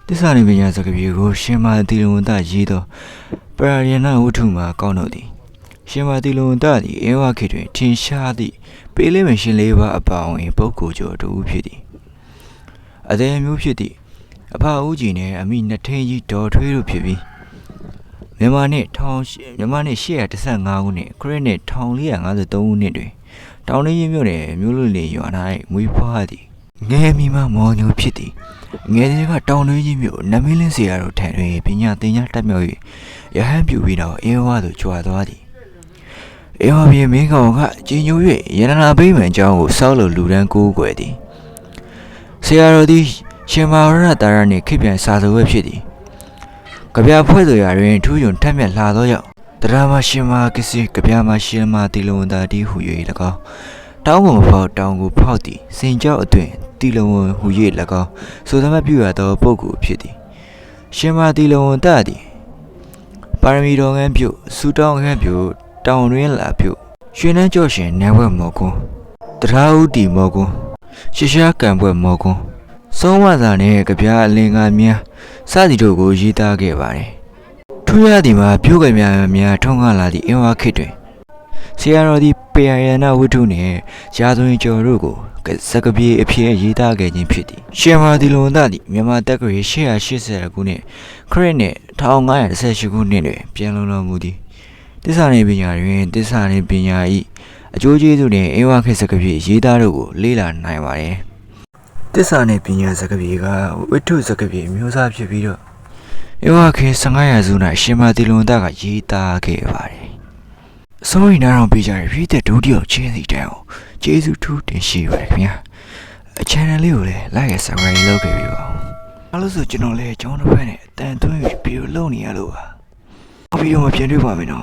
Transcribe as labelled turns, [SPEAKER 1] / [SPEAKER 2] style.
[SPEAKER 1] တစ္ဆာနဲ့ပညာစကားပြေကိုရှင်မာတီလုံတရေးသောပရာယနာဝတ္ထုမှာကောင်းတော့သည်ရှင်မာတီလုံတသည်အင်းဝခေတွင်ထင်ရှားသည့်ပေးလေးမရှင်လေးပါအပါအဝင်ပုဂ္ဂိုလ်ကျော်တို့ဖြစ်သည်အသေးမျိုးဖြစ်သည့်အဖဦးကြီးနှင့်အမိနှစ်ထင်းကြီးဒေါ်ထွေးတို့ဖြစ်ပြီးမြန်မာနှစ်815ခုနှစ်ခရစ်နှစ်1453ခုနှစ်တွင်တောင်ရင်းမြို့နယ်မြို့လူလေရွာ၌မွေးဖွားသည်ငယ်မီမှမော်ညိုဖြစ်သည်ငယ်စဉ်ကတောင်ရင်းမြို့နမင်းလင်းစီရတို့ထံတွင်ပညာသင်ကြားတက်မြောက်၍ရဟန်းပြုပြီးတော့အေဝါသို့ကြွားသွားသည်အေဝါပြည်မင်းကောင်ကကြီးညို၍ရတနာပိမှန်အကြောင်းကိုစောက်လို့လူတန်းကိုးကွယ်သည်ဆရာတော်သည်ရှင်မာရတာရနှင့်ခိပြန်စာစဝဲဖြစ်သည်ကဗျာဖွဲ့သူရာတွင်ထူးယွန်ထက်မြက်လာသောကြောင့်တရားမရှင်မာကစီကဗျာမရှင်မာတီလုံသာတီဟူ၍၎င်းတောင်းကိုမဖောက်တောင်းကိုဖောက်သည်စင်ကြောက်အတွင်တီလုံဟူ၍၎င်းဆိုသမတ်ပြုရသောပုဂ္ဂိုလ်ဖြစ်သည်ရှင်မာတီလုံတသည်ပါရမီတော်ငန်းပြုစူတောင်းငန်းပြုတောင်တွင်လာပြုရွှေနှန်းကြော့ရှင်နန်းဘွဲ့မော်ကွန်းတရားဥတီမော်ကွန်းရှရှားကံဘွဲ့မော်ကွန်းဆုံးဝသာနှင့်ကဗျာအလင်္ကာများစသည်တို့ကိုရေးသားခဲ့ပါသည်ထူးရသည်မှာပြုကများထုံးကားလာသည့်အင်းဝခေတ်တွင်ဆရာတော်သည်ပေယနာဝတ္ထုနှင့်ရာဇဝင်ကျော်တို့ကိုစကားပြေအဖြစ်ရေးသားခဲ့ခြင်းဖြစ်သည်ရှင်မာတီလုံသားသည်မြန်မာတက္ကရာ880ခုနှစ်ခရစ်နှစ်1518ခုနှစ်တွင်ပြန်လုံတော်မူသည်တစ္ဆာနေပညာတွင်တစ္ဆာနေပညာ၏အကျိုးကျေးဇူးနှင့်အင်းဝခေတ်စကားပြေရေးသားတို့ကိုလေ့လာနိုင်ပါသည်တစ္ဆာနေပညာစကားပြေကဝတ္ထုစကားပြေမျိုးစားဖြစ်ပြီးတော့အင်းဝခေတ်15ရာစု၌ရှင်မာတီလုံသားကရေးသားခဲ့ပါတယ်အစိုးရနားတော်ပေးကြတဲ့ပြည်သက်ဒုတိယချင်းစီတန်းကိုကျေးဇူးထူးတင်ရှိပါတယ်ခင်ဗျာအ channel လေးကိုလည်း like နဲ့ subscribe လုပ်ခဲ့ပြီးပါဦးအားလို့ဆိုကျွန်တော်လည်းကျောင်းတစ်ဖက်နဲ့အတန်သွင်းပြီးဗီဒီယိုလုပ်နေရလို့ပါဗီဒီယိုမှာပြန်တွေ့ပါမယ်နော်